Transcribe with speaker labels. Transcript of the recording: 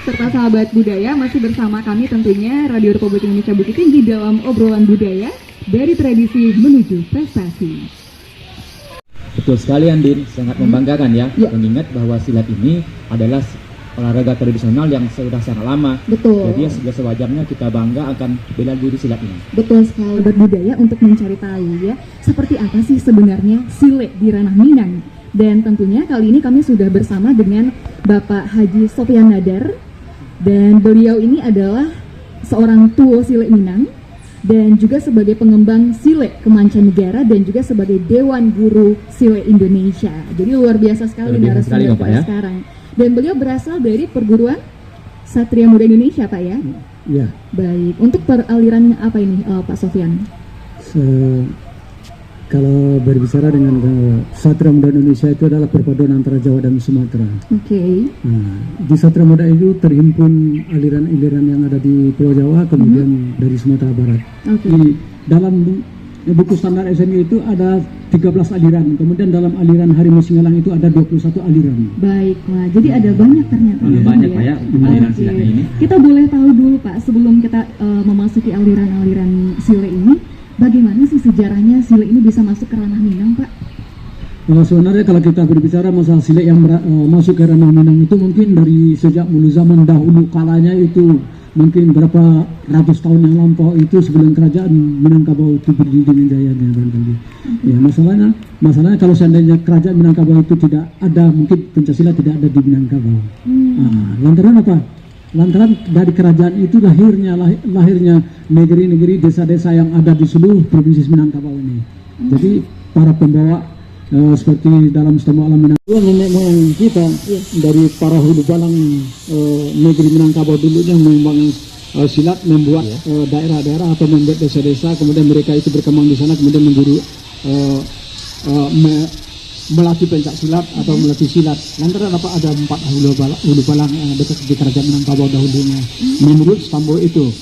Speaker 1: serta sahabat budaya, masih bersama kami tentunya Radio Republik Indonesia Bukit Tinggi dalam obrolan budaya dari tradisi menuju prestasi.
Speaker 2: Betul sekali Andin, sangat membanggakan ya. Mengingat bahwa silat ini adalah olahraga tradisional yang sudah sangat lama.
Speaker 1: Betul.
Speaker 2: Jadi sudah sewajarnya kita bangga akan bela diri silat ini.
Speaker 1: Betul sekali, berbudaya untuk mencari tahu ya, seperti apa sih sebenarnya silat di ranah Minang. Dan tentunya kali ini kami sudah bersama dengan Bapak Haji Sofyan Nadar, dan beliau ini adalah seorang tuo silat Minang dan juga sebagai pengembang silat kemancanegara dan juga sebagai Dewan Guru Silat Indonesia. Jadi luar biasa sekali narasumber kita sekarang. Dan beliau berasal dari perguruan Satria Muda Indonesia, Pak ya?
Speaker 3: Iya.
Speaker 1: Baik. Untuk peraliran apa ini, Pak Sofyan?
Speaker 3: Kalau berbicara dengan Satria Muda Indonesia itu adalah perpaduan antara Jawa dan Sumatera.
Speaker 1: Oke.
Speaker 3: Nah, di Satria Muda itu terhimpun aliran-aliran yang ada di Pulau Jawa, kemudian dari Sumatera Barat. Di dalam buku standar SMI itu ada 13 aliran, kemudian dalam aliran Harimau Singgalang itu ada 21 aliran.
Speaker 1: Baiklah, jadi ada banyak ternyata.
Speaker 2: Banyak Pak ya aliran silatnya ini.
Speaker 1: Kita boleh tahu dulu Pak, sebelum kita memasuki aliran-aliran silat ini, bagaimana sih sejarahnya silat ini bisa masuk ke ranah Minang, Pak?
Speaker 3: Sebenarnya kalau kita berbicara masalah silat yang masuk ke ranah Minang itu mungkin dari sejak mulu zaman dahulu kalanya itu, mungkin berapa ratus tahun yang lampau itu sebelum kerajaan Minangkabau itu berdiri dengan jayanya barangkali. Ya, masalahnya kalau seandainya kerajaan Minangkabau itu tidak ada, mungkin pencaksilat tidak ada di Minangkabau. Lantaran apa? Lantaran dari kerajaan itu lahirnya negeri-negeri, desa-desa yang ada di seluruh provinsi Minangkabau ini. Jadi para pembawa seperti dalam Stambo Alam Minangkabau, nenek moyang kita dari para hulu balang negeri Minangkabau dulu yang membangun silat, membuat daerah-daerah atau membuat desa-desa, kemudian mereka itu berkembang di sana, kemudian menjadi melatih pencak silat atau melatih silat. Lantaran apa, ada 4 hulu balang dekat di kerajaan Minangkabau dahulunya menurut Stambo itu.